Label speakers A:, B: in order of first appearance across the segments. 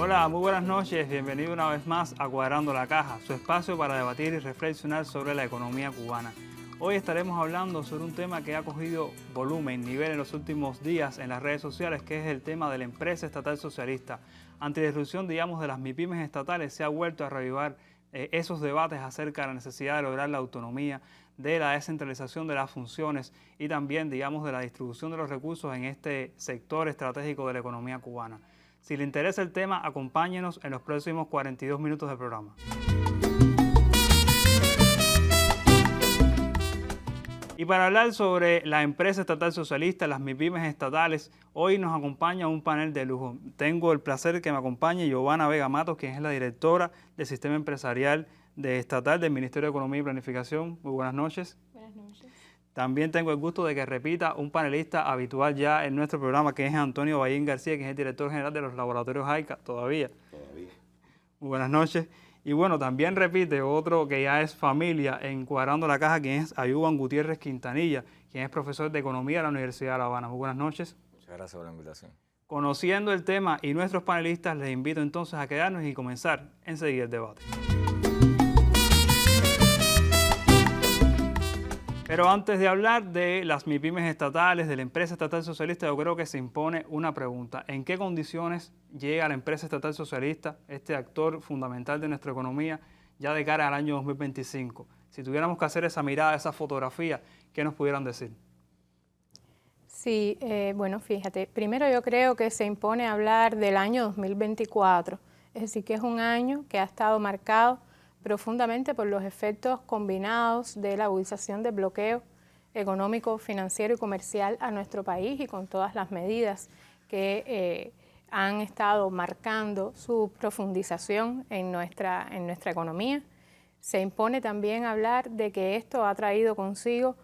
A: Hola, muy buenas noches. Bienvenido una vez más a Cuadrando la Caja, su espacio para debatir y reflexionar sobre la economía cubana. Hoy estaremos hablando sobre un tema que ha cogido volumen, nivel en los últimos días en las redes sociales, que es el tema de la empresa estatal socialista. Ante la irrupción, digamos, de las MIPYMES estatales, se ha vuelto a reavivar esos debates acerca de la necesidad de lograr la autonomía, de la descentralización de las funciones y también, digamos, de la distribución de los recursos en este sector estratégico de la economía cubana. Si le interesa el tema, acompáñenos en los próximos 42 minutos del programa. Y para hablar sobre la empresa estatal socialista, las MIPYMES estatales, hoy nos acompaña un panel de lujo. Tengo el placer que me acompañe Giovanna Vega Matos, quien es la directora del Sistema Empresarial Estatal del Ministerio de Economía y Planificación. Muy buenas noches.
B: Buenas noches.
A: También tengo el gusto de que repita un panelista habitual ya en nuestro programa, que es Antonio Ballín García, que es el director general de los laboratorios AICA, todavía. Muy buenas noches. Y bueno, también repite otro que ya es familia en Cuadrando la Caja, quien es Ayuban Gutiérrez Quintanilla, quien es profesor de Economía de la Universidad de La Habana. Muy buenas noches.
C: Muchas gracias por la invitación.
A: Conociendo el tema y nuestros panelistas, les invito entonces a quedarnos y comenzar enseguida el debate. Pero antes de hablar de las MIPYMES estatales, de la empresa estatal socialista, yo creo que se impone una pregunta. ¿En qué condiciones llega la empresa estatal socialista, este actor fundamental de nuestra economía, ya de cara al año 2025? Si tuviéramos que hacer esa mirada, esa fotografía, ¿qué nos pudieran decir?
B: Sí, bueno, fíjate, primero yo creo que se impone hablar del año 2024, es decir, que es un año que ha estado marcado profundamente por los efectos combinados de la agudización del bloqueo económico, financiero y comercial a nuestro país y con todas las medidas que han estado marcando su profundización en nuestra economía. Se impone también hablar de que esto ha traído consigo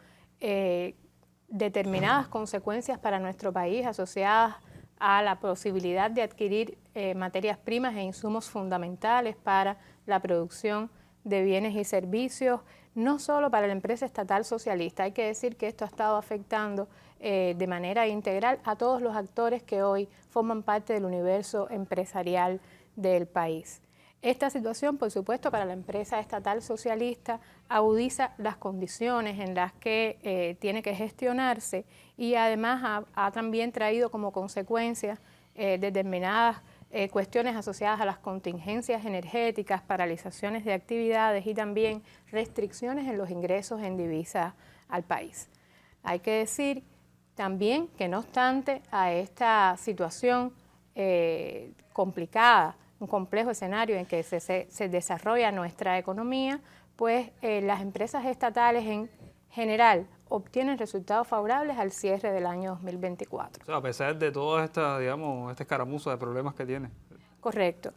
B: determinadas consecuencias para nuestro país asociadas a la posibilidad de adquirir materias primas e insumos fundamentales para la producción de bienes y servicios, no solo para la empresa estatal socialista. Hay que decir que esto ha estado afectando de manera integral a todos los actores que hoy forman parte del universo empresarial del país. Esta situación, por supuesto, para la empresa estatal socialista agudiza las condiciones en las que tiene que gestionarse y además ha también traído como consecuencia determinadas cuestiones asociadas a las contingencias energéticas, paralizaciones de actividades y también restricciones en los ingresos en divisas al país. Hay que decir también que no obstante a esta situación complicada, un complejo escenario en que se desarrolla nuestra economía, pues las empresas estatales en general obtienen resultados favorables al cierre del año 2024.
A: O sea, a pesar de toda esta, digamos, esta escaramuza de problemas que tiene.
B: Correcto.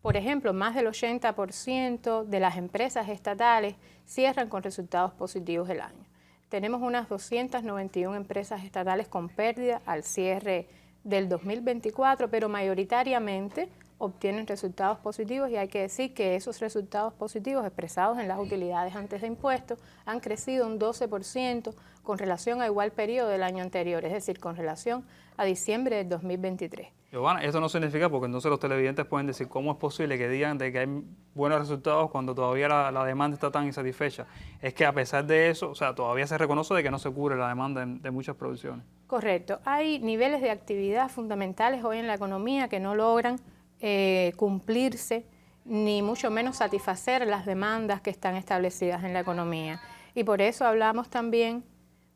B: Por ejemplo, más del 80% de las empresas estatales cierran con resultados positivos del año. Tenemos unas 291 empresas estatales con pérdida al cierre del 2024, pero mayoritariamente obtienen resultados positivos y hay que decir que esos resultados positivos expresados en las utilidades antes de impuestos han crecido un 12% con relación a igual periodo del año anterior, es decir, con relación a diciembre del 2023.
A: Giovanna, esto no significa, porque entonces los televidentes pueden decir cómo es posible que digan de que hay buenos resultados cuando todavía la demanda está tan insatisfecha. Es que a pesar de eso, o sea, todavía se reconoce de que no se cubre la demanda de muchas producciones.
B: Correcto. Hay niveles de actividad fundamentales hoy en la economía que no logran cumplirse ni mucho menos satisfacer las demandas que están establecidas en la economía. Y por eso hablamos también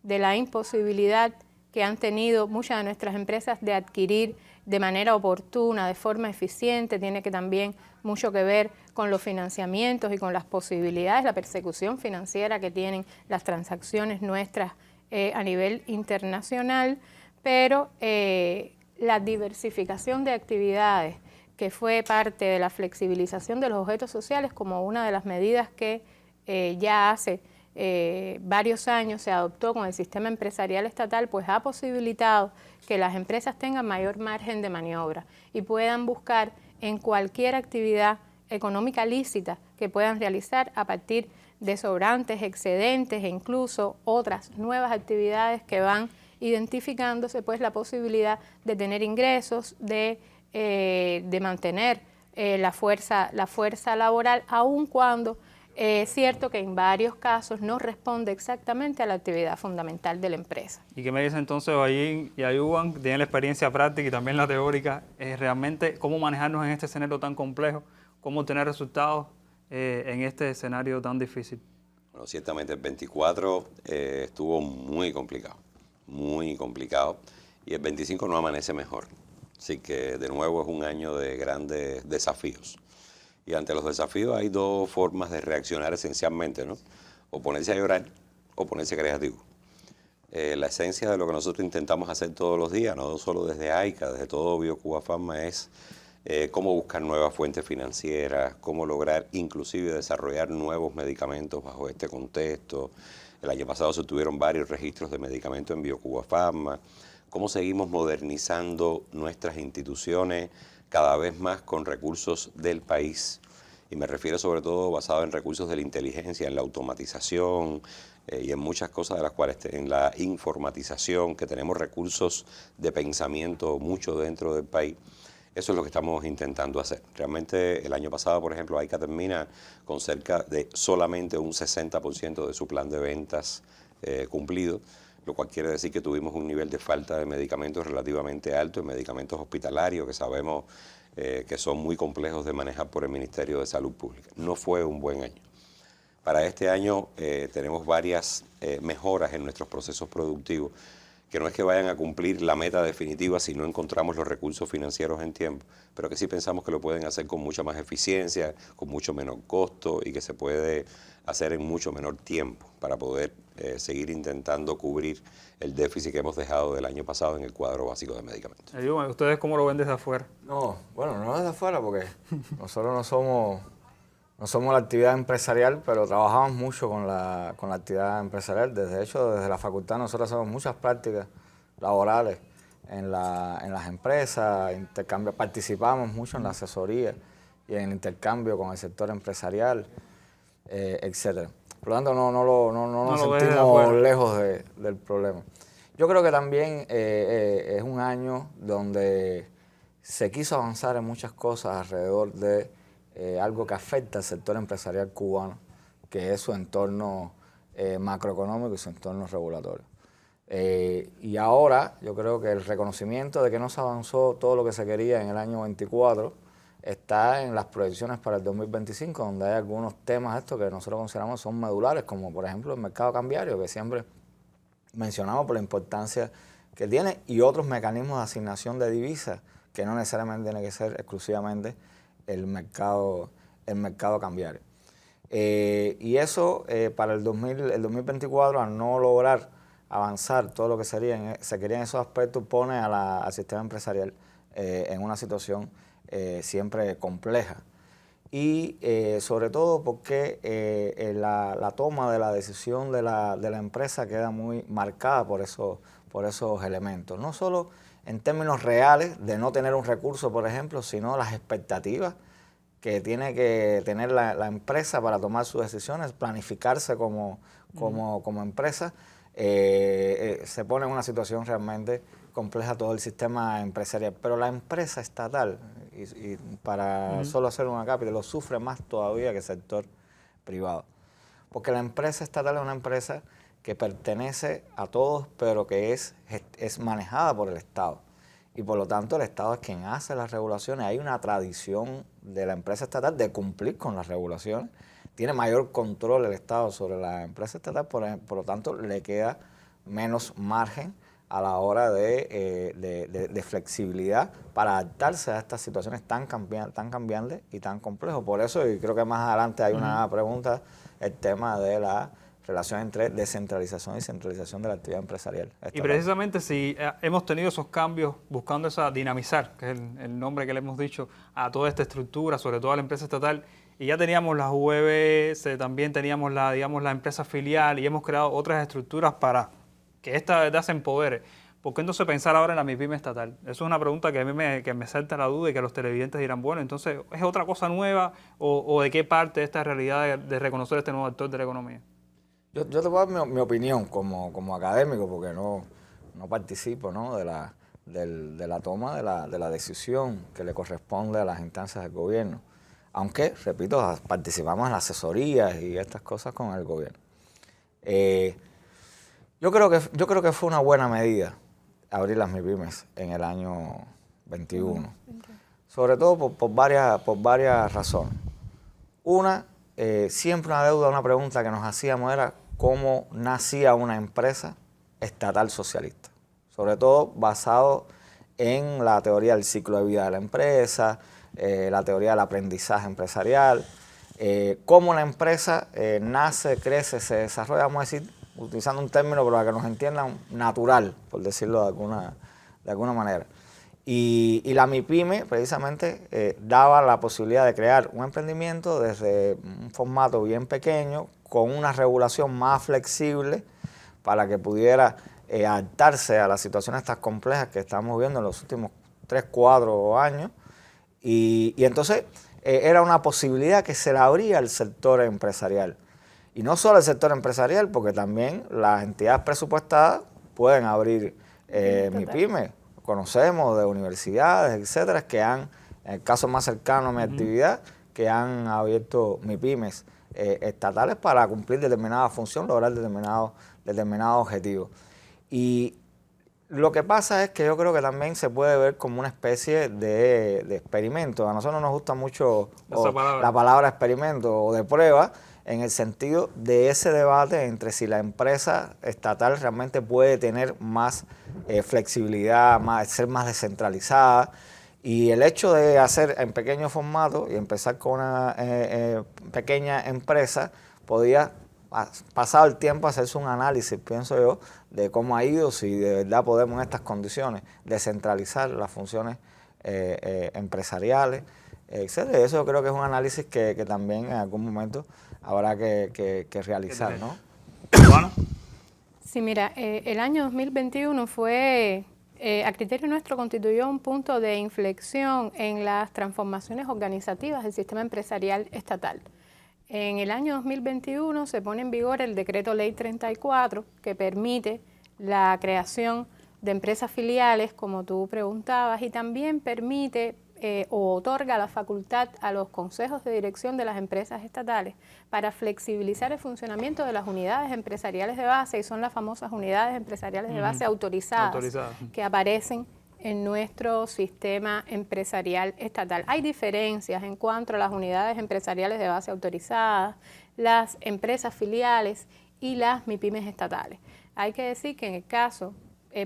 B: de la imposibilidad que han tenido muchas de nuestras empresas de adquirir de manera oportuna, de forma eficiente. Tiene que también mucho que ver con los financiamientos y con las posibilidades, la persecución financiera que tienen las transacciones nuestras a nivel internacional, pero la diversificación de actividades que fue parte de la flexibilización de los objetos sociales como una de las medidas que ya hace varios años se adoptó con el sistema empresarial estatal, pues ha posibilitado que las empresas tengan mayor margen de maniobra y puedan buscar en cualquier actividad económica lícita que puedan realizar a partir de sobrantes, excedentes e incluso otras nuevas actividades que van identificándose, pues la posibilidad de tener ingresos, de de mantener la fuerza laboral, aun cuando es cierto que en varios casos no responde exactamente a la actividad fundamental de la empresa.
A: ¿Y qué me dice entonces Ollín y Ayuban, que tienen la experiencia práctica y también la teórica, realmente cómo manejarnos en este escenario tan complejo, cómo tener resultados en este escenario tan difícil?
C: Bueno, ciertamente el 24 estuvo muy complicado, y el 25 no amanece mejor. Así que de nuevo es un año de grandes desafíos. Y ante los desafíos hay dos formas de reaccionar esencialmente, ¿no? O ponerse a llorar o ponerse creativo. La esencia de lo que nosotros intentamos hacer todos los días, no solo desde AICA, desde todo BioCuba Pharma, es cómo buscar nuevas fuentes financieras, cómo lograr inclusive desarrollar nuevos medicamentos bajo este contexto. El año pasado se tuvieron varios registros de medicamentos en BioCuba Pharma. Cómo seguimos modernizando nuestras instituciones cada vez más con recursos del país. Y me refiero sobre todo basado en recursos de la inteligencia, en la automatización y en muchas cosas de las cuales, en la informatización, que tenemos recursos de pensamiento mucho dentro del país. Eso es lo que estamos intentando hacer. Realmente el año pasado, por ejemplo, AICA termina con cerca de solamente un 60% de su plan de ventas cumplido, lo cual quiere decir que tuvimos un nivel de falta de medicamentos relativamente alto, en medicamentos hospitalarios que sabemos que son muy complejos de manejar por el Ministerio de Salud Pública. No fue un buen año. Para este año tenemos varias mejoras en nuestros procesos productivos, que no es que vayan a cumplir la meta definitiva si no encontramos los recursos financieros en tiempo, pero que sí pensamos que lo pueden hacer con mucha más eficiencia, con mucho menor costo y que se puede hacer en mucho menor tiempo para poder seguir intentando cubrir el déficit que hemos dejado del año pasado en el cuadro básico de medicamentos.
A: Ayuban, ¿ustedes cómo lo ven desde afuera?
D: No desde afuera, porque nosotros no somos la actividad empresarial, pero trabajamos mucho con la actividad empresarial. Desde la facultad nosotros hacemos muchas prácticas laborales en las empresas, participamos mucho en la asesoría y en el intercambio con el sector empresarial, etcétera. Por lo tanto, no nos sentimos lejos del problema. Yo creo que también es un año donde se quiso avanzar en muchas cosas alrededor de algo que afecta al sector empresarial cubano, que es su entorno macroeconómico y su entorno regulatorio. Y ahora yo creo que el reconocimiento de que no se avanzó todo lo que se quería en el año 24 está en las proyecciones para el 2025, donde hay algunos temas estos que nosotros consideramos son medulares, como por ejemplo el mercado cambiario, que siempre mencionamos por la importancia que tiene, y otros mecanismos de asignación de divisas, que no necesariamente tiene que ser exclusivamente el mercado cambiario. Y eso para el 2024, al no lograr avanzar todo lo que se quería en esos aspectos, pone al sistema empresarial en una situación siempre compleja. Y sobre todo porque la toma de la decisión de la empresa queda muy marcada por esos elementos. No solo en términos reales de no tener un recurso, por ejemplo, sino las expectativas que tiene que tener la empresa para tomar sus decisiones, planificarse como empresa. Se pone en una situación realmente compleja todo el sistema empresarial. Pero la empresa estatal, y para solo hacer una cápita, lo sufre más todavía que el sector privado. Porque la empresa estatal es una empresa que pertenece a todos, pero que es manejada por el Estado. Y por lo tanto el Estado es quien hace las regulaciones. Hay una tradición de la empresa estatal de cumplir con las regulaciones. Tiene mayor control el Estado sobre la empresa estatal, por lo tanto le queda menos margen a la hora de flexibilidad para adaptarse a estas situaciones tan cambiantes y tan complejas. Por eso, y creo que más adelante hay una pregunta, el tema de la relación entre descentralización y centralización de la actividad empresarial estatal.
A: Y precisamente si hemos tenido esos cambios buscando dinamizar, que es el nombre que le hemos dicho, a toda esta estructura, sobre todo a la empresa estatal, y ya teníamos las UEBS, también teníamos la empresa filial y hemos creado otras estructuras para que esta verdad se empodere. ¿Por qué entonces pensar ahora en la MIPYME estatal? Eso es una pregunta que a mí me salta la duda y que los televidentes dirán, bueno, entonces, ¿es otra cosa nueva o de qué parte de esta realidad de reconocer este nuevo actor de la economía?
D: Yo te voy a dar mi opinión como académico, porque no participo, ¿no?, de de la toma de la decisión que le corresponde a las instancias del gobierno. Aunque, repito, participamos en las asesorías y estas cosas con el gobierno. Yo creo que fue una buena medida abrir las MIPYMES en el año 21, sobre todo por varias razones. Una, siempre una pregunta que nos hacíamos era cómo nacía una empresa estatal socialista, sobre todo basado en la teoría del ciclo de vida de la empresa, la teoría del aprendizaje empresarial, cómo la empresa nace, crece, se desarrolla, vamos a decir, utilizando un término para que nos entiendan, natural, por decirlo de alguna manera. Y la MIPYME precisamente daba la posibilidad de crear un emprendimiento desde un formato bien pequeño, con una regulación más flexible para que pudiera adaptarse a las situaciones tan complejas que estamos viendo en los últimos 3, 4 años. Y entonces era una posibilidad que se le abría al sector empresarial. Y no solo el sector empresarial, porque también las entidades presupuestadas pueden abrir MIPYME. Conocemos de universidades, etcétera, que han, en el caso más cercano a mi actividad, que han abierto MIPYMES estatales para cumplir determinada función, lograr determinados objetivos. Y lo que pasa es que yo creo que también se puede ver como una especie de experimento. A nosotros nos gusta mucho la palabra experimento o de prueba, en el sentido de ese debate entre si la empresa estatal realmente puede tener más flexibilidad, ser más descentralizada. Y el hecho de hacer en pequeño formato y empezar con una pequeña empresa, podía, pasado el tiempo, hacerse un análisis, pienso yo, de cómo ha ido, si de verdad podemos en estas condiciones descentralizar las funciones empresariales, etc. Eso yo creo que es un análisis que también en algún momento habrá que realizar, ¿no?
A: Bueno.
B: Sí, mira, el año 2021 fue, a criterio nuestro, constituyó un punto de inflexión en las transformaciones organizativas del sistema empresarial estatal. En el año 2021 se pone en vigor el Decreto Ley 34, que permite la creación de empresas filiales, como tú preguntabas, y también permite o otorga la facultad a los consejos de dirección de las empresas estatales para flexibilizar el funcionamiento de las unidades empresariales de base, y son las famosas unidades empresariales de base autorizadas. Que aparecen en nuestro sistema empresarial estatal. Hay diferencias en cuanto a las unidades empresariales de base autorizadas, las empresas filiales y las MIPYMES estatales. Hay que decir que en el caso,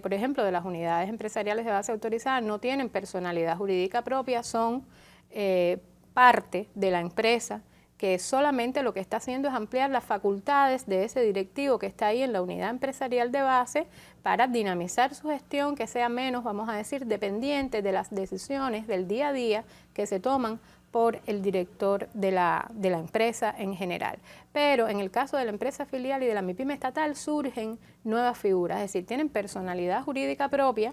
B: por ejemplo, de las unidades empresariales de base autorizada, no tienen personalidad jurídica propia, son parte de la empresa, que solamente lo que está haciendo es ampliar las facultades de ese directivo que está ahí en la unidad empresarial de base para dinamizar su gestión, que sea menos, vamos a decir, dependiente de las decisiones del día a día que se toman por el director de la empresa en general. Pero en el caso de la empresa filial y de la MIPYME estatal surgen nuevas figuras, es decir, tienen personalidad jurídica propia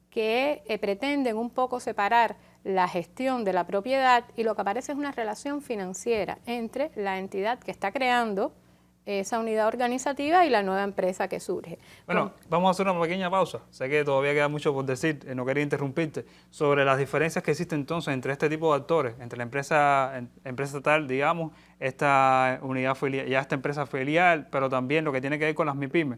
B: que pretenden un poco separar la gestión de la propiedad, y lo que aparece es una relación financiera entre la entidad que está creando esa unidad organizativa y la nueva empresa que surge.
A: Bueno, vamos a hacer una pequeña pausa. Sé que todavía queda mucho por decir, no quería interrumpirte, sobre las diferencias que existen entonces entre este tipo de actores, entre la empresa estatal, digamos, esta unidad filial, ya esta empresa filial, pero también lo que tiene que ver con las MIPYMES.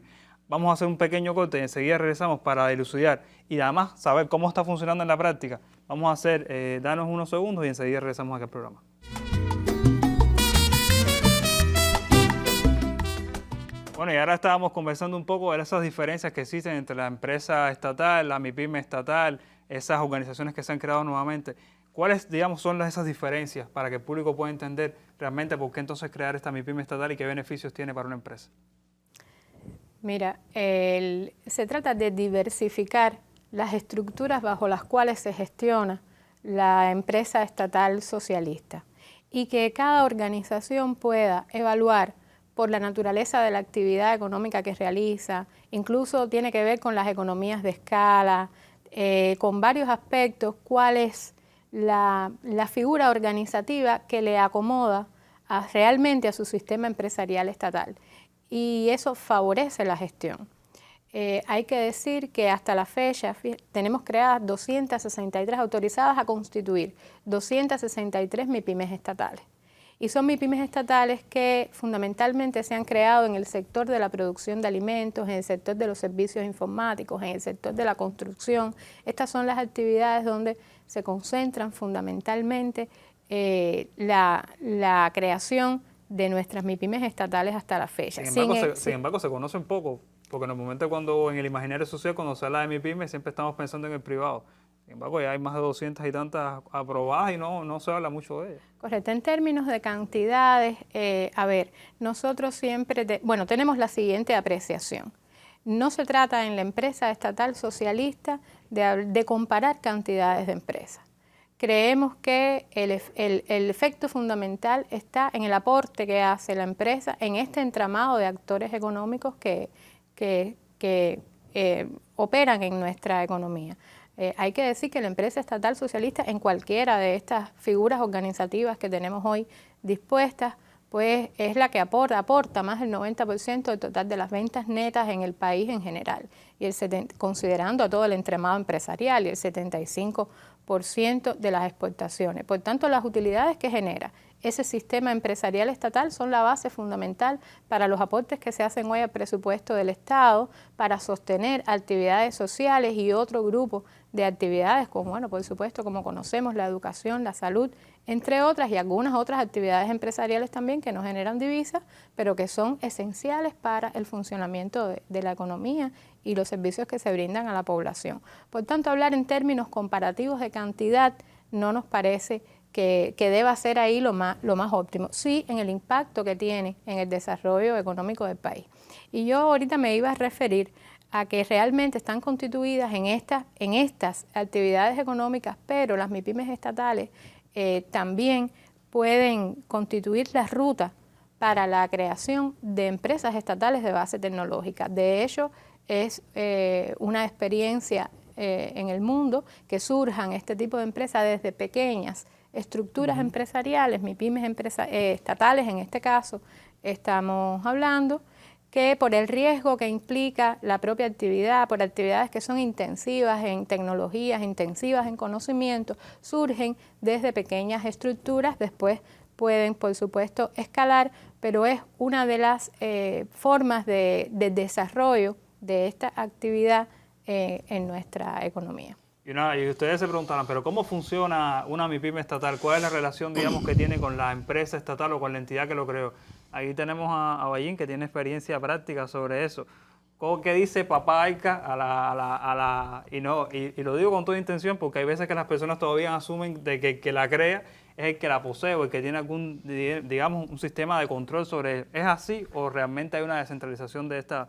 A: Vamos a hacer un pequeño corte y enseguida regresamos para dilucidar y además saber cómo está funcionando en la práctica. Vamos a hacer, danos unos segundos y enseguida regresamos aquí al programa. Bueno, y ahora estábamos conversando un poco de esas diferencias que existen entre la empresa estatal, la MIPYME estatal, esas organizaciones que se han creado nuevamente. ¿Cuáles, digamos, son esas diferencias para que el público pueda entender realmente por qué entonces crear esta MIPYME estatal y qué beneficios tiene para una empresa?
B: Mira, se trata de diversificar las estructuras bajo las cuales se gestiona la empresa estatal socialista, y que cada organización pueda evaluar por la naturaleza de la actividad económica que realiza, incluso tiene que ver con las economías de escala, con varios aspectos, cuál es la figura organizativa que le acomoda realmente a su sistema empresarial estatal. Y eso favorece la gestión. hay que decir que hasta la fecha tenemos creadas 263 autorizadas a constituir, 263 MIPYMES estatales. Y son MIPYMES estatales que fundamentalmente se han creado en el sector de la producción de alimentos, en el sector de los servicios informáticos, en el sector de la construcción. Estas son las actividades donde se concentran fundamentalmente la creación de nuestras MIPYMES estatales hasta la fecha.
A: Sin embargo, se conocen poco, porque en el momento cuando en el imaginario social, cuando se habla de MIPYMES, siempre estamos pensando en el privado. Sin embargo, ya hay más de 200 y tantas aprobadas y no se habla mucho de ellas.
B: Correcto. En términos de cantidades, nosotros siempre, tenemos la siguiente apreciación. No se trata en la empresa estatal socialista de comparar cantidades de empresas. Creemos que el efecto fundamental está en el aporte que hace la empresa en este entramado de actores económicos que operan en nuestra economía. Hay que decir que la empresa estatal socialista, en cualquiera de estas figuras organizativas que tenemos hoy dispuestas, pues es la que aporta más del 90% del total de las ventas netas en el país en general, y considerando a todo el entramado empresarial, y el 75% de las exportaciones. Por tanto, las utilidades que genera ese sistema empresarial estatal son la base fundamental para los aportes que se hacen hoy al presupuesto del Estado para sostener actividades sociales y otro grupo de actividades como, por supuesto, como conocemos, la educación, la salud, entre otras, y algunas otras actividades empresariales también que no generan divisas, pero que son esenciales para el funcionamiento de la economía y los servicios que se brindan a la población. Por tanto, hablar en términos comparativos de cantidad no nos parece que deba ser ahí lo más óptimo, sí en el impacto que tiene en el desarrollo económico del país. Y yo ahorita me iba a referir a que realmente están constituidas en estas actividades económicas, pero las MIPYMES estatales también pueden constituir la ruta para la creación de empresas estatales de base tecnológica. De hecho, es una experiencia en el mundo que surjan este tipo de empresas desde pequeñas estructuras empresariales, MIPYMES estatales en este caso estamos hablando, que por el riesgo que implica la propia actividad, por actividades que son intensivas en tecnologías, intensivas en conocimiento, surgen desde pequeñas estructuras, después pueden, por supuesto, escalar, pero es una de las formas de desarrollo de esta actividad en nuestra economía.
A: Y ustedes se preguntarán, ¿pero cómo funciona una MIPYME estatal? ¿Cuál es la relación, digamos, que tiene con la empresa estatal o con la entidad que lo creó? Ahí tenemos a Ballín, que tiene experiencia práctica sobre eso. ¿Qué dice Papá Ayca y lo digo con toda intención porque hay veces que las personas todavía asumen de que el que la crea es el que la posee o el que tiene algún, digamos, un sistema de control sobre él? ¿Es así o realmente hay una descentralización de estas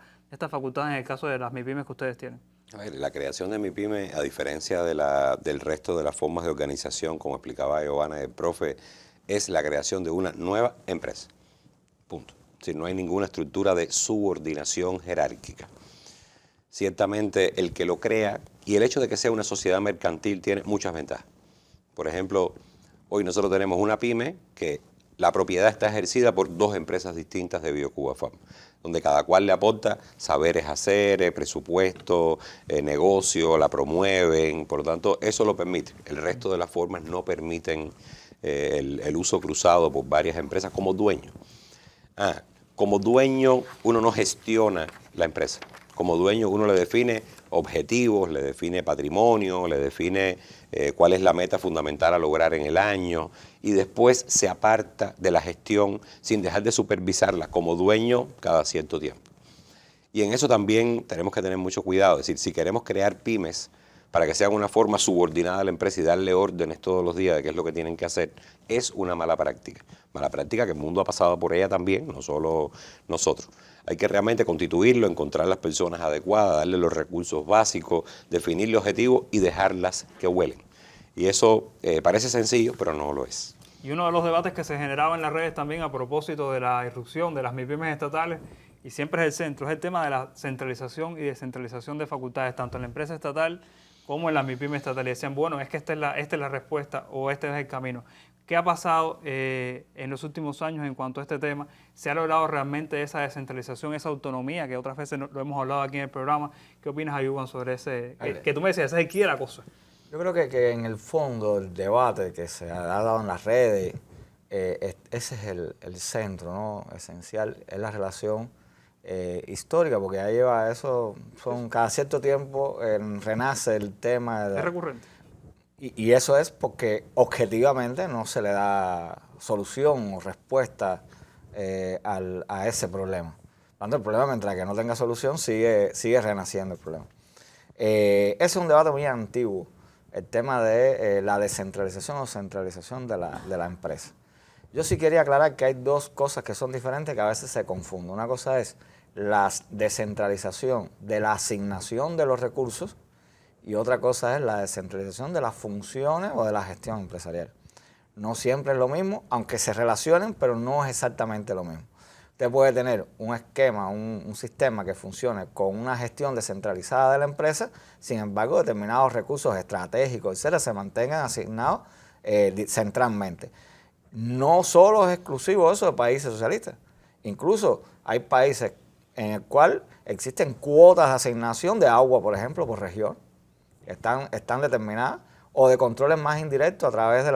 A: facultades en el caso de las MIPYMES que ustedes tienen?
C: A ver, la creación de MIPYME, a diferencia del resto de las formas de organización, como explicaba Giovanna y el profe, es la creación de una nueva empresa. Punto. Es decir, no hay ninguna estructura de subordinación jerárquica. Ciertamente el que lo crea y el hecho de que sea una sociedad mercantil tiene muchas ventajas. Por ejemplo, hoy nosotros tenemos una pyme que la propiedad está ejercida por dos empresas distintas de BioCuba Farm, donde cada cual le aporta saberes hacer, presupuesto, negocio, la promueven, por lo tanto eso lo permite. El resto de las formas no permiten el uso cruzado por varias empresas como dueño. Como dueño uno no gestiona la empresa, como dueño uno le define objetivos, le define patrimonio, le define cuál es la meta fundamental a lograr en el año y después se aparta de la gestión sin dejar de supervisarla como dueño cada cierto tiempo. Y en eso también tenemos que tener mucho cuidado, es decir, si queremos crear pymes para que sean una forma subordinada a la empresa y darle órdenes todos los días de qué es lo que tienen que hacer, es una mala práctica. Mala práctica que el mundo ha pasado por ella también, no solo nosotros. Hay que realmente constituirlo, encontrar las personas adecuadas, darle los recursos básicos, definir los objetivos y dejarlas que huelen. Y eso parece sencillo, pero no lo es.
A: Y uno de los debates que se generaba en las redes también a propósito de la irrupción de las MIPYMES estatales, y siempre es el centro, es el tema de la centralización y descentralización de facultades, tanto en la empresa estatal como en las MIPYMES estatales. Decían, bueno, es que esta es la respuesta o este es el camino. ¿Qué ha pasado en los últimos años en cuanto a este tema? ¿Se ha logrado realmente esa descentralización, esa autonomía que otras veces lo hemos hablado aquí en el programa? ¿Qué opinas, Ayuban, sobre ese? Que tú me decías, esa es aquí la cosa.
D: Yo creo que en el fondo el debate que se ha dado en las redes, ese es el centro, ¿no? Esencial, es la relación histórica, porque ya lleva eso, cada cierto tiempo renace el tema.
A: Es recurrente.
D: Y eso es porque objetivamente no se le da solución o respuesta a ese problema. Tanto el problema, mientras que no tenga solución, sigue renaciendo el problema. Ese es un debate muy antiguo, el tema de la descentralización o centralización de la empresa. Yo sí quería aclarar que hay dos cosas que son diferentes que a veces se confunden. Una cosa es la descentralización de la asignación de los recursos y otra cosa es la descentralización de las funciones o de la gestión empresarial. No siempre es lo mismo, aunque se relacionen, pero no es exactamente lo mismo. Usted puede tener un esquema, un sistema que funcione con una gestión descentralizada de la empresa, sin embargo, determinados recursos estratégicos, etcétera, se mantengan asignados centralmente. No solo es exclusivo eso de países socialistas. Incluso hay países en el cual existen cuotas de asignación de agua, por ejemplo, por región. Están determinadas, o de controles más indirectos a través de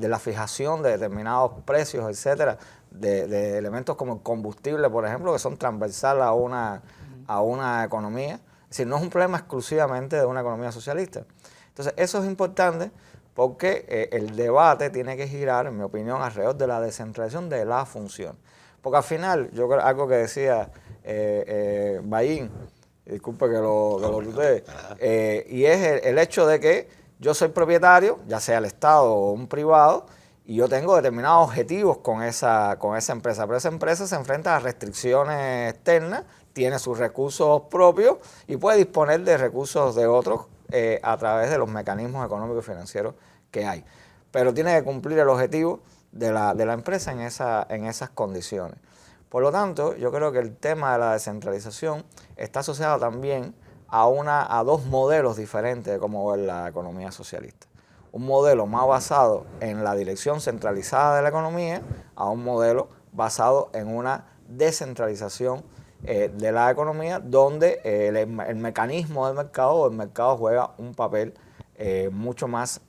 D: la fijación de determinados precios, etcétera, de elementos como el combustible, por ejemplo, que son transversales a una economía. Es decir, no es un problema exclusivamente de una economía socialista. Entonces, eso es importante porque el debate tiene que girar, en mi opinión, alrededor de la descentralización de la función. Porque al final, yo creo algo que decía Bayín, disculpe que lo tutee, y es el hecho de que yo soy propietario, ya sea el Estado o un privado, y yo tengo determinados objetivos con esa empresa, pero esa empresa se enfrenta a restricciones externas, tiene sus recursos propios y puede disponer de recursos de otros a través de los mecanismos económicos y financieros que hay. Pero tiene que cumplir el objetivo de la empresa en esas condiciones. Por lo tanto, yo creo que el tema de la descentralización está asociado también a dos modelos diferentes de cómo ver la economía socialista. Un modelo más basado en la dirección centralizada de la economía a un modelo basado en una descentralización de la economía donde el mecanismo del mercado o el mercado juega un papel mucho más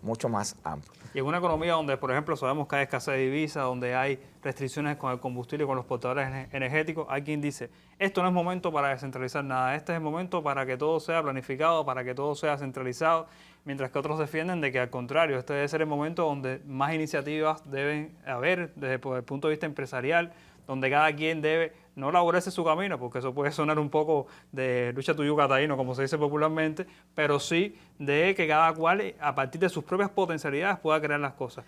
D: amplio.
A: Y en una economía donde, por ejemplo, sabemos que hay escasez de divisas, donde hay restricciones con el combustible y con los portadores energéticos, hay quien dice, esto no es momento para descentralizar nada, este es el momento para que todo sea planificado, para que todo sea centralizado, mientras que otros defienden de que al contrario, este debe ser el momento donde más iniciativas deben haber desde el punto de vista empresarial, donde cada quien debe no elaborarse su camino, porque eso puede sonar un poco de lucha tuyuca taíno, como se dice popularmente, pero sí de que cada cual, a partir de sus propias potencialidades, pueda crear las cosas.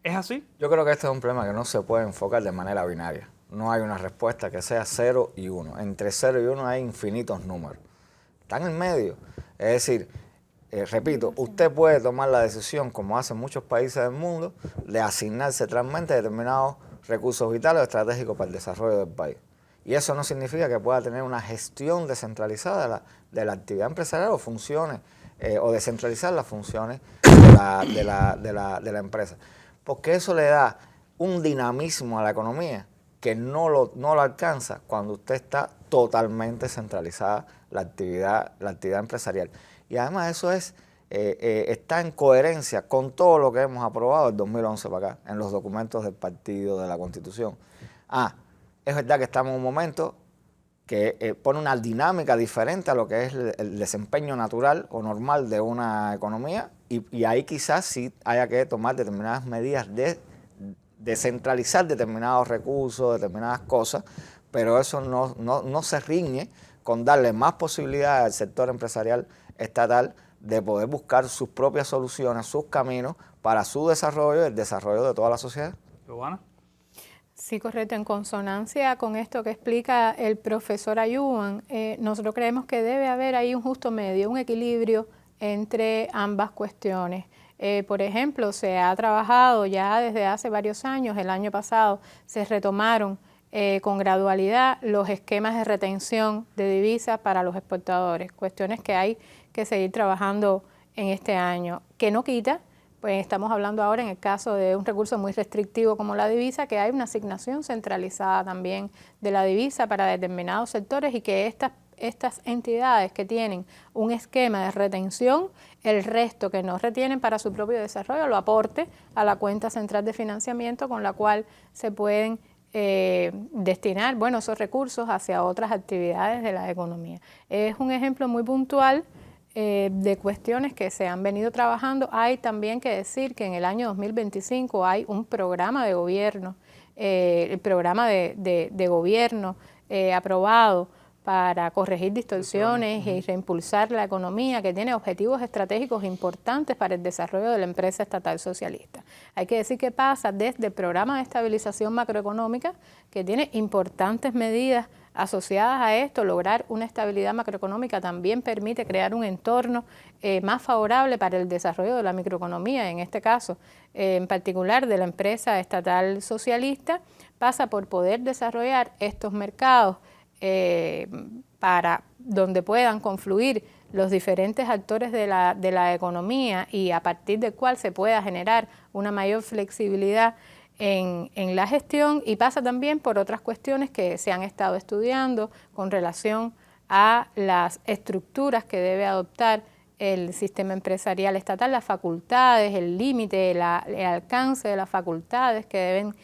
A: ¿Es así?
D: Yo creo que este es un problema que no se puede enfocar de manera binaria. No hay una respuesta que sea 0 y 1. Entre 0 y 1 hay infinitos números. Están en medio. Es decir, repito, usted puede tomar la decisión, como hacen muchos países del mundo, de asignar centralmente determinados recursos vitales o estratégicos para el desarrollo del país. Y eso no significa que pueda tener una gestión descentralizada de la actividad empresarial o funciones, o descentralizar las funciones de la empresa. Porque eso le da un dinamismo a la economía que no lo alcanza cuando usted está totalmente centralizada la actividad empresarial. Y además eso está en coherencia con todo lo que hemos aprobado del 2011 para acá, en los documentos del partido, de la Constitución. Es verdad que estamos en un momento que pone una dinámica diferente a lo que es el desempeño natural o normal de una economía y ahí quizás sí haya que tomar determinadas medidas de descentralizar determinados recursos, determinadas cosas, pero eso no se riñe con darle más posibilidades al sector empresarial estatal de poder buscar sus propias soluciones, sus caminos para su desarrollo y el desarrollo de toda la sociedad.
A: ¿Giovanna?
B: Sí, correcto. En consonancia con esto que explica el profesor Ayuban, nosotros creemos que debe haber ahí un justo medio, un equilibrio entre ambas cuestiones. Por ejemplo, se ha trabajado ya desde hace varios años, el año pasado se retomaron con gradualidad los esquemas de retención de divisas para los exportadores, cuestiones que hay que seguir trabajando en este año, que no quita pues estamos hablando ahora en el caso de un recurso muy restrictivo como la divisa, que hay una asignación centralizada también de la divisa para determinados sectores y que estas entidades que tienen un esquema de retención, el resto que no retienen para su propio desarrollo lo aporte a la cuenta central de financiamiento con la cual se pueden destinar esos recursos hacia otras actividades de la economía. Es un ejemplo muy puntual de cuestiones que se han venido trabajando. Hay también que decir que en el año 2025 hay un programa de gobierno, el programa de gobierno aprobado para corregir distorsiones y reimpulsar la economía, que tiene objetivos estratégicos importantes para el desarrollo de la empresa estatal socialista. Hay que decir que pasa desde el programa de estabilización macroeconómica, que tiene importantes medidas asociadas a esto. Lograr una estabilidad macroeconómica también permite crear un entorno más favorable para el desarrollo de la microeconomía, en este caso en particular de la empresa estatal socialista. Pasa por poder desarrollar estos mercados para donde puedan confluir los diferentes actores de la economía y a partir del cual se pueda generar una mayor flexibilidad en la gestión, y pasa también por otras cuestiones que se han estado estudiando con relación a las estructuras que debe adoptar el sistema empresarial estatal, las facultades, el límite, el alcance de las facultades que deben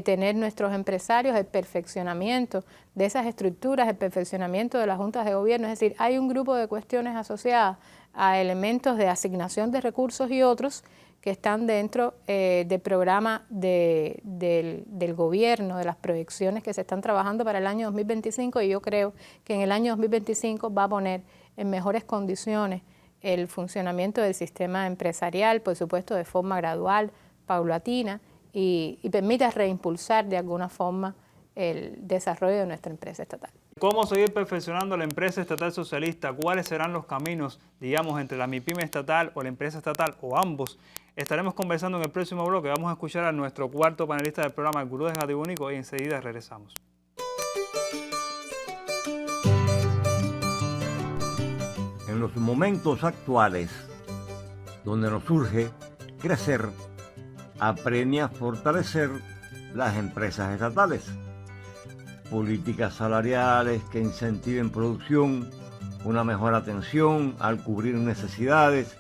B: tener nuestros empresarios, el perfeccionamiento de esas estructuras, el perfeccionamiento de las juntas de gobierno. Es decir, hay un grupo de cuestiones asociadas a elementos de asignación de recursos y otros que están dentro del programa del gobierno, de las proyecciones que se están trabajando para el año 2025, y yo creo que en el año 2025 va a poner en mejores condiciones el funcionamiento del sistema empresarial, por supuesto de forma gradual, paulatina, y permita reimpulsar de alguna forma el desarrollo de nuestra empresa estatal.
A: ¿Cómo seguir perfeccionando la empresa estatal socialista? ¿Cuáles serán los caminos, digamos, entre la MIPYME estatal o la empresa estatal o ambos? Estaremos conversando en el próximo bloque. Vamos a escuchar a nuestro cuarto panelista del programa, el Gurú de Jatibonico, y enseguida regresamos.
E: En los momentos actuales, donde nos surge crecer, apremia fortalecer las empresas estatales. Políticas salariales que incentiven producción, una mejor atención al cubrir necesidades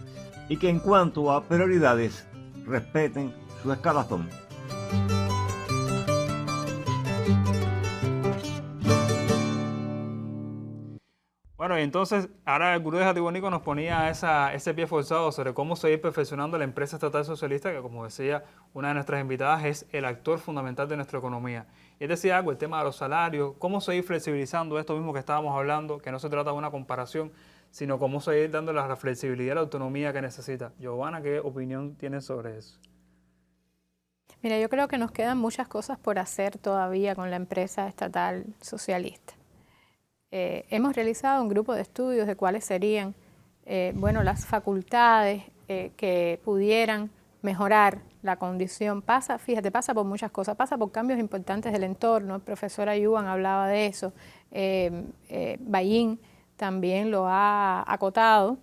E: y que en cuanto a prioridades respeten su escalafón.
A: Bueno, y entonces ahora el Gurú de Jatibonico nos ponía ese pie forzado sobre cómo seguir perfeccionando la empresa estatal socialista, que como decía una de nuestras invitadas es el actor fundamental de nuestra economía. Y él decía algo, el tema de los salarios, cómo seguir flexibilizando esto mismo que estábamos hablando, que no se trata de una comparación, sino cómo seguir dando la flexibilidad y la autonomía que necesita. Giovanna, ¿qué opinión tienes sobre eso?
B: Mira, yo creo que nos quedan muchas cosas por hacer todavía con la empresa estatal socialista. Hemos realizado un grupo de estudios de cuáles serían las facultades que pudieran mejorar la condición. Pasa por muchas cosas, pasa por cambios importantes del entorno. El profesor Ayuban hablaba de eso, Bayín también lo ha acotado.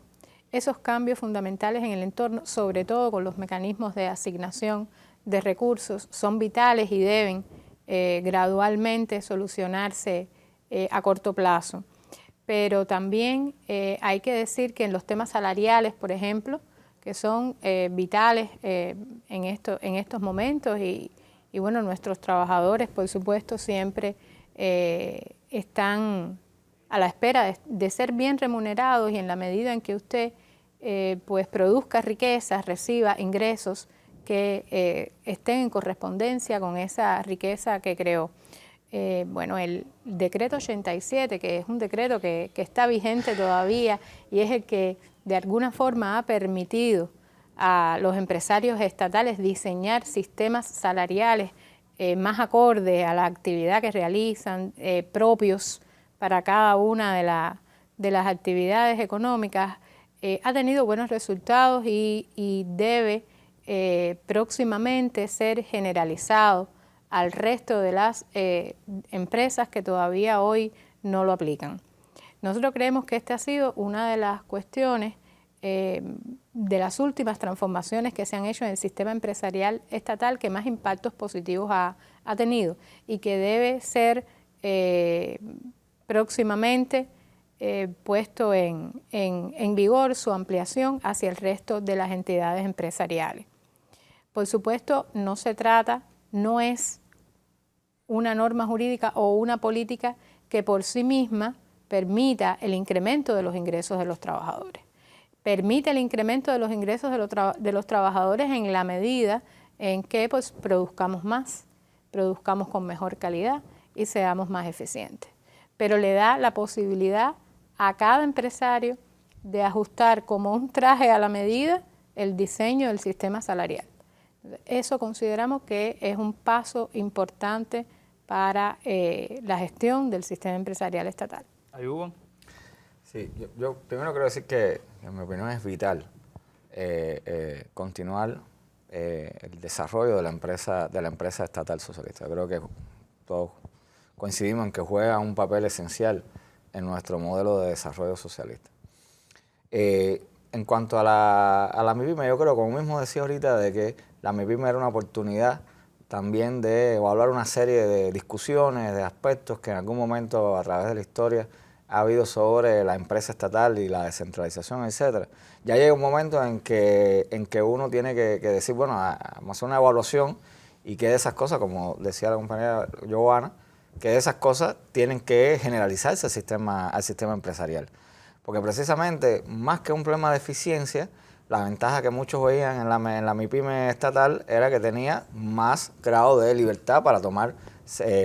B: Esos cambios fundamentales en el entorno, sobre todo con los mecanismos de asignación de recursos, son vitales y deben gradualmente solucionarse a corto plazo. Pero también hay que decir que en los temas salariales, por ejemplo, que son vitales en estos momentos y nuestros trabajadores, por supuesto, siempre están a la espera de ser bien remunerados, y en la medida en que usted produzca riqueza, reciba ingresos que estén en correspondencia con esa riqueza que creó. El decreto 87, que es un decreto que está vigente todavía y es el que de alguna forma ha permitido a los empresarios estatales diseñar sistemas salariales más acordes a la actividad que realizan, propios para cada una de las actividades económicas, ha tenido buenos resultados y debe próximamente ser generalizado al resto de las empresas que todavía hoy no lo aplican. Nosotros creemos que esta ha sido una de las cuestiones de las últimas transformaciones que se han hecho en el sistema empresarial estatal que más impactos positivos ha tenido y que debe ser próximamente puesto en vigor su ampliación hacia el resto de las entidades empresariales. Por supuesto, no es una norma jurídica o una política que por sí misma permita el incremento de los ingresos de los trabajadores. Permite el incremento de los ingresos de los trabajadores en la medida en que pues, produzcamos más, produzcamos con mejor calidad y seamos más eficientes. Pero le da la posibilidad a cada empresario de ajustar como un traje a la medida el diseño del sistema salarial. Eso consideramos que es un paso importante para la gestión del sistema empresarial estatal.
A: ¿Ayubo?
D: Sí, yo primero quiero decir que en mi opinión es vital continuar el desarrollo de la empresa estatal socialista. Creo que todos coincidimos en que juega un papel esencial en nuestro modelo de desarrollo socialista. En cuanto a la MIPYME, yo creo, como mismo decía ahorita, de que la MIPYME era una oportunidad también de evaluar una serie de discusiones, de aspectos que en algún momento a través de la historia ha habido sobre la empresa estatal y la descentralización, etcétera. Ya llega un momento en que uno tiene que decir, bueno, vamos a hacer una evaluación y que de esas cosas, como decía la compañera Giovanna, que de esas cosas tienen que generalizarse al sistema empresarial. Porque precisamente, más que un problema de eficiencia, la ventaja que muchos veían en la MIPYME estatal era que tenía más grado de libertad para tomar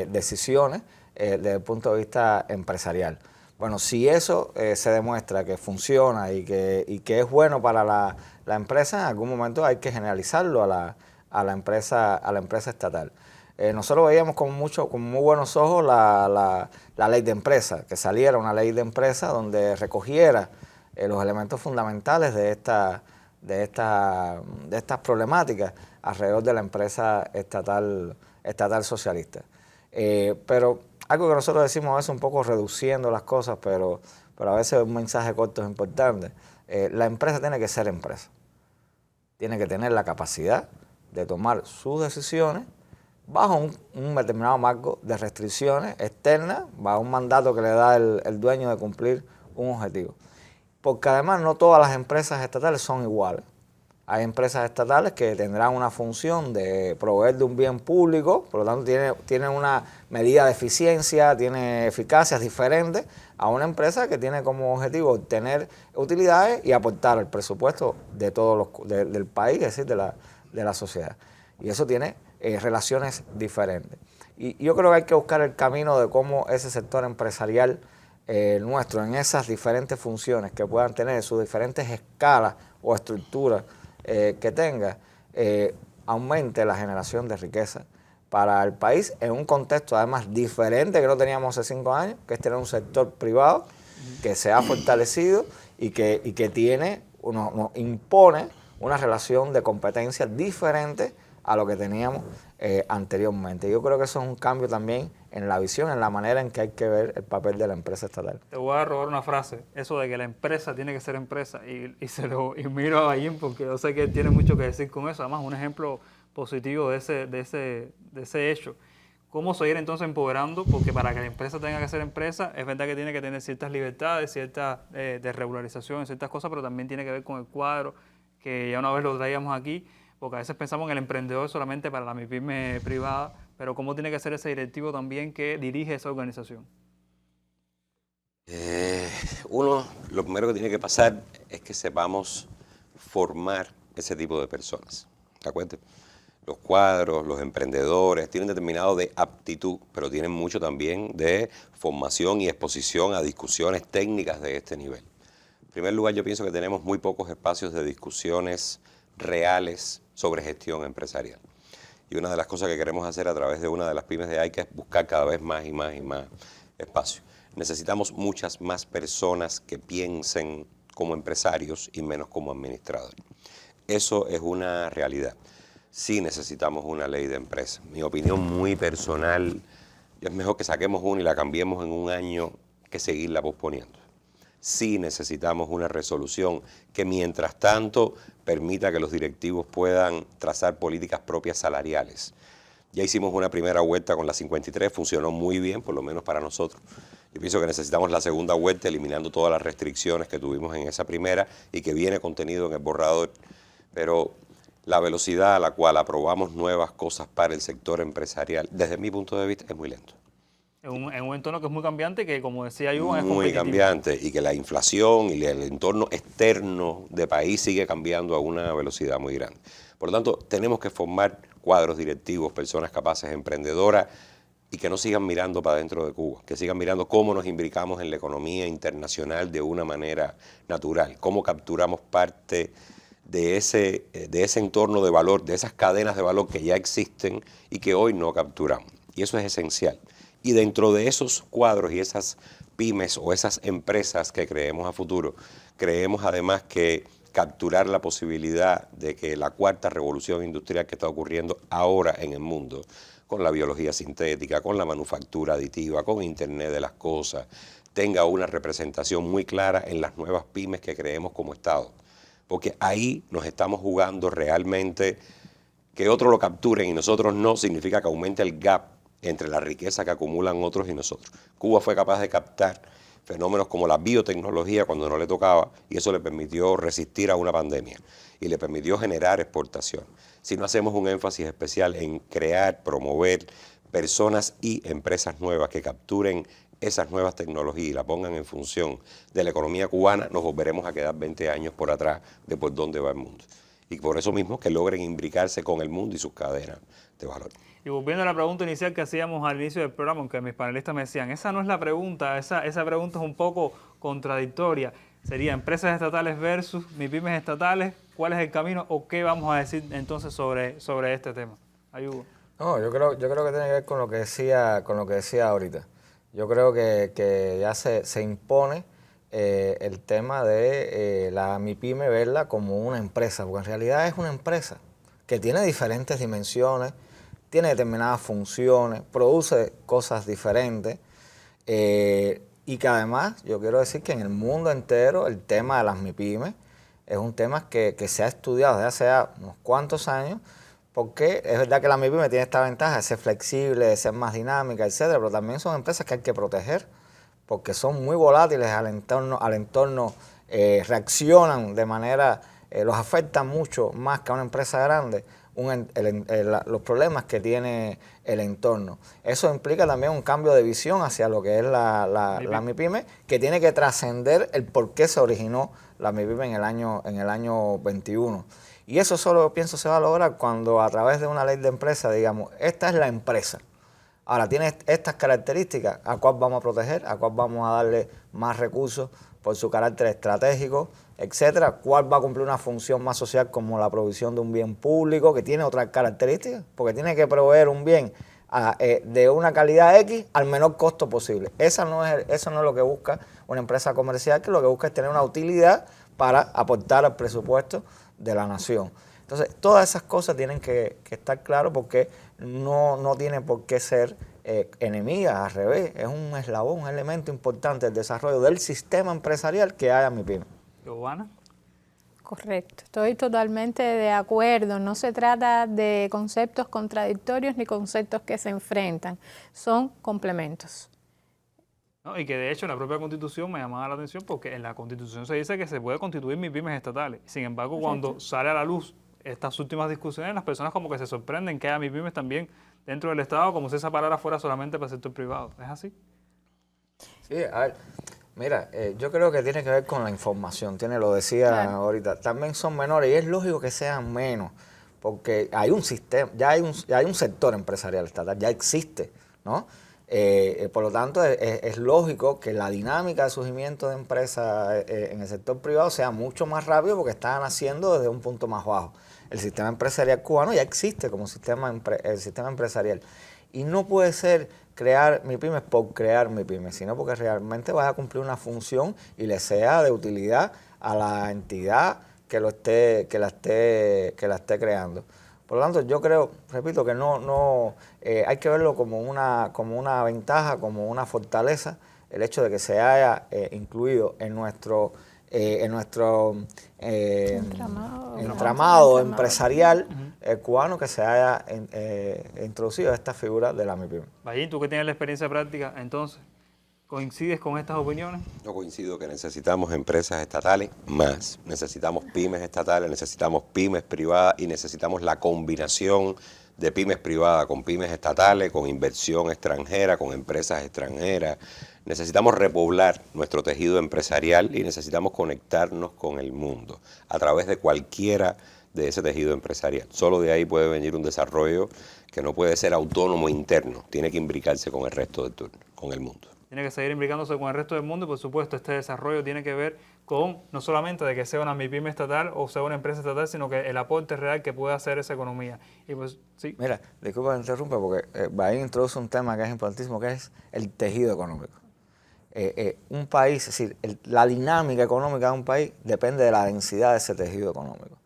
D: decisiones desde el punto de vista empresarial. Bueno, si eso se demuestra que funciona y que es bueno para la empresa, en algún momento hay que generalizarlo a la empresa estatal. Nosotros veíamos con muy buenos ojos la ley de empresa, que saliera una ley de empresa donde recogiera los elementos fundamentales de estas problemáticas alrededor de la empresa estatal socialista. Pero algo que nosotros decimos a veces un poco reduciendo las cosas, pero a veces un mensaje corto es importante. La empresa tiene que ser empresa. Tiene que tener la capacidad de tomar sus decisiones bajo un determinado marco de restricciones externas, bajo un mandato que le da el dueño de cumplir un objetivo. Porque además no todas las empresas estatales son iguales. Hay empresas estatales que tendrán una función de proveer de un bien público, por lo tanto tienen una medida de eficiencia, tiene eficacias diferentes a una empresa que tiene como objetivo obtener utilidades y aportar al presupuesto de del país, es decir, de la sociedad. Y eso tiene relaciones diferentes. Y yo creo que hay que buscar el camino de cómo ese sector empresarial nuestro, en esas diferentes funciones que puedan tener, sus diferentes escalas o estructuras que tenga, aumente la generación de riqueza para el país en un contexto además diferente que no teníamos hace 5 años, que es tener un sector privado que se ha fortalecido y que nos impone una relación de competencia diferente a lo que teníamos anteriormente. Yo creo que eso es un cambio también en la visión, en la manera en que hay que ver el papel de la empresa estatal.
A: Te voy a robar una frase, eso de que la empresa tiene que ser empresa, y miro a Ballín porque yo sé que él tiene mucho que decir con eso. Además, un ejemplo positivo de ese hecho. ¿Cómo seguir entonces empoderando? Porque para que la empresa tenga que ser empresa, es verdad que tiene que tener ciertas libertades, ciertas de regularización, ciertas cosas, pero también tiene que ver con el cuadro, que ya una vez lo traíamos aquí, porque a veces pensamos en el emprendedor solamente para la MIPYME privada, pero ¿cómo tiene que ser ese directivo también que dirige esa organización?
C: Lo primero que tiene que pasar es que sepamos formar ese tipo de personas, ¿de acuerdo? Los cuadros, los emprendedores tienen determinado de aptitud, pero tienen mucho también de formación y exposición a discusiones técnicas de este nivel. En primer lugar, yo pienso que tenemos muy pocos espacios de discusiones reales sobre gestión empresarial. Y una de las cosas que queremos hacer a través de una de las pymes de AICA es buscar cada vez más y más y más espacio. Necesitamos muchas más personas que piensen como empresarios y menos como administradores. Eso es una realidad. Sí necesitamos una ley de empresa. Mi opinión muy personal, es mejor que saquemos una y la cambiemos en un año que seguirla posponiendo. sí necesitamos una resolución que mientras tanto permita que los directivos puedan trazar políticas propias salariales. Ya hicimos una primera vuelta con la 53, funcionó muy bien, por lo menos para nosotros. Yo pienso que necesitamos la segunda vuelta, eliminando todas las restricciones que tuvimos en esa primera y que viene contenido en el borrador. Pero la velocidad a la cual aprobamos nuevas cosas para el sector empresarial, desde mi punto de vista, es muy lento.
A: En un entorno que es muy cambiante, que como decía Iván, es
C: muy
A: competitivo.
C: cambiante, y que la inflación y el entorno externo del país sigue cambiando a una velocidad muy grande. Por lo tanto, tenemos que formar cuadros directivos, personas capaces, emprendedoras, y que no sigan mirando para dentro de Cuba, que sigan mirando cómo nos imbricamos en la economía internacional de una manera natural, cómo capturamos parte de ese entorno de valor, de esas cadenas de valor que ya existen y que hoy no capturamos. Y eso es esencial. Y dentro de esos cuadros y esas pymes o esas empresas que creemos a futuro, creemos además que capturar la posibilidad de que la cuarta revolución industrial que está ocurriendo ahora en el mundo, con la biología sintética, con la manufactura aditiva, con Internet de las cosas, tenga una representación muy clara en las nuevas pymes que creemos como Estado. Porque ahí nos estamos jugando realmente que otros lo capturen y nosotros no, significa que aumente el gap entre la riqueza que acumulan otros y nosotros. Cuba fue capaz de captar fenómenos como la biotecnología cuando no le tocaba, y eso le permitió resistir a una pandemia y le permitió generar exportación. Si no hacemos un énfasis especial en crear, promover personas y empresas nuevas que capturen esas nuevas tecnologías y la pongan en función de la economía cubana, nos volveremos a quedar 20 años por atrás de por dónde va el mundo. Y por eso mismo que logren imbricarse con el mundo y sus cadenas de valor.
A: Y volviendo a la pregunta inicial que hacíamos al inicio del programa, aunque mis panelistas me decían, esa no es la pregunta, esa pregunta es un poco contradictoria. Sería empresas estatales versus MIPYMES estatales, ¿cuál es el camino o qué vamos a decir entonces sobre este tema? Ayuda.
D: No, yo creo que tiene que ver con lo que decía ahorita. Yo creo que ya se impone el tema de la MIPYME, verla como una empresa, porque en realidad es una empresa que tiene diferentes dimensiones, tiene determinadas funciones, produce cosas diferentes, y que además yo quiero decir que en el mundo entero el tema de las MIPYMES es un tema que se ha estudiado desde hace unos cuantos años, porque es verdad que la MIPYME tiene esta ventaja de ser flexible, de ser más dinámica, etcétera, pero también son empresas que hay que proteger, porque son muy volátiles al entorno, reaccionan de manera, los afectan mucho más que a una empresa grande los problemas que tiene el entorno. Eso implica también un cambio de visión hacia lo que es la MIPYME, que tiene que trascender el por qué se originó la MIPYME en el año 21. Y eso solo, pienso, se va a lograr cuando a través de una ley de empresa digamos, esta es la empresa. Ahora, tiene estas características, ¿a cuál vamos a proteger? ¿A cuál vamos a darle más recursos por su carácter estratégico, etcétera? ¿Cuál va a cumplir una función más social como la provisión de un bien público que tiene otras características? Porque tiene que proveer un bien de una calidad X al menor costo posible. Eso no es lo que busca una empresa comercial, que lo que busca es tener una utilidad para aportar al presupuesto de la nación. Entonces, todas esas cosas tienen que estar claras, porque no tiene por qué ser enemigas, al revés, es un eslabón, un elemento importante del desarrollo del sistema empresarial que haya MIPYME.
A: ¿Giovanna?
B: Correcto, estoy totalmente de acuerdo. No se trata de conceptos contradictorios ni conceptos que se enfrentan, son complementos.
A: ¿No? Y que de hecho en la propia Constitución me llamaba la atención, porque en la Constitución se dice que se puede constituir MIPYMES estatales. Sin embargo, cuando sale a la luz estas últimas discusiones, las personas como que se sorprenden que haya MIPYMES también dentro del Estado, como si esa palabra fuera solamente para el sector privado. ¿Es así?
D: Sí, a ver, mira, yo creo que tiene que ver con la información, lo decía ahorita, también son menores y es lógico que sean menos, porque hay un sistema, ya hay un sector empresarial estatal, ya existe, ¿no? Por lo tanto, es lógico que la dinámica de surgimiento de empresas en el sector privado sea mucho más rápido, porque están naciendo desde un punto más bajo. El sistema empresarial cubano ya existe como el sistema empresarial. Y no puede ser crear MIPYMES por crear MIPYMES, sino porque realmente vaya a cumplir una función y le sea de utilidad a la entidad que la esté creando. Por lo tanto, yo creo, repito, que hay que verlo como una ventaja, como una fortaleza, el hecho de que se haya incluido en nuestro entramado empresarial cubano, que se haya introducido esta figura de la MIPYME.
A: Ballín, tú que tienes la experiencia práctica, entonces, ¿coincides con estas opiniones?
C: Yo coincido que necesitamos empresas estatales más, necesitamos pymes estatales, necesitamos pymes privadas y necesitamos la combinación de pymes privadas con pymes estatales, con inversión extranjera, con empresas extranjeras. Necesitamos repoblar nuestro tejido empresarial y necesitamos conectarnos con el mundo a través de cualquiera de ese tejido empresarial. Solo de ahí puede venir un desarrollo que no puede ser autónomo interno, tiene que imbricarse con el resto del turno, con el mundo.
A: Tiene que seguir imbricándose con el resto del mundo y por supuesto este desarrollo tiene que ver con no solamente de que sea una MIPYME estatal o sea una empresa estatal, sino que el aporte real que puede hacer esa economía. Y pues sí.
D: Mira, disculpa que interrumpa porque Bahín introduce un tema que es importantísimo, que es el tejido económico. Un país, es decir, la dinámica económica de un país depende de la densidad de ese tejido económico.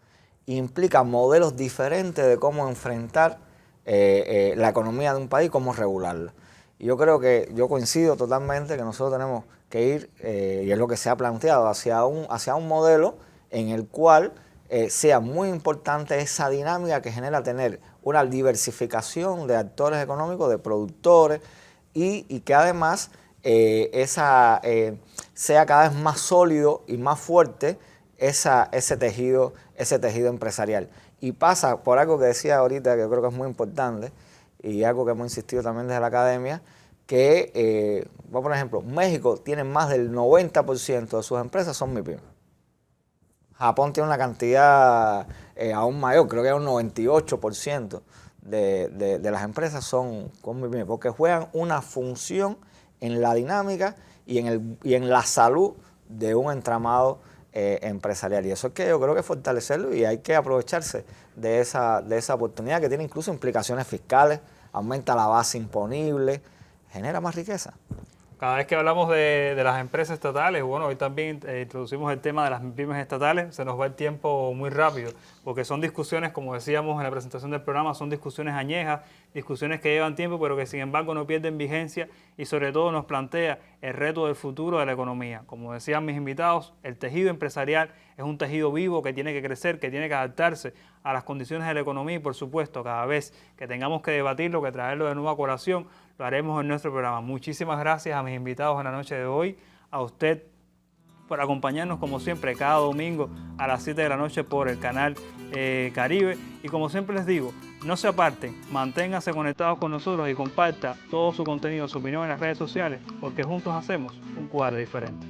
D: Implica modelos diferentes de cómo enfrentar la economía de un país, cómo regularla. Y yo creo que, yo coincido totalmente que nosotros tenemos que ir, y es lo que se ha planteado, hacia un modelo en el cual sea muy importante esa dinámica que genera tener una diversificación de actores económicos, de productores, y que además sea cada vez más sólido y más fuerte ese tejido empresarial. Y pasa por algo que decía ahorita, que yo creo que es muy importante, y algo que hemos insistido también desde la academia, que, voy a poner ejemplo, México tiene más del 90% de sus empresas son MIPYME. Japón tiene una cantidad aún mayor, creo que es un 98% de las empresas son MIPYME, porque juegan una función en la dinámica y en la salud de un entramado empresarial. Y eso es que yo creo que fortalecerlo y hay que aprovecharse de esa oportunidad que tiene incluso implicaciones fiscales, aumenta la base imponible, genera más riqueza.
A: Cada vez que hablamos de las empresas estatales, bueno, hoy también introducimos el tema de las pymes estatales, se nos va el tiempo muy rápido, porque son discusiones, como decíamos en la presentación del programa, son discusiones añejas, discusiones que llevan tiempo, pero que sin embargo no pierden vigencia y sobre todo nos plantea el reto del futuro de la economía. Como decían mis invitados, el tejido empresarial es un tejido vivo que tiene que crecer, que tiene que adaptarse a las condiciones de la economía y por supuesto cada vez que tengamos que debatirlo, que traerlo de nueva colación, lo haremos en nuestro programa. Muchísimas gracias a mis invitados en la noche de hoy, a usted por acompañarnos como siempre cada domingo a las 7 de la noche por el canal Caribe. Y como siempre les digo, no se aparten, manténganse conectados con nosotros y comparta todo su contenido, su opinión en las redes sociales, porque juntos hacemos un Cuadra diferente.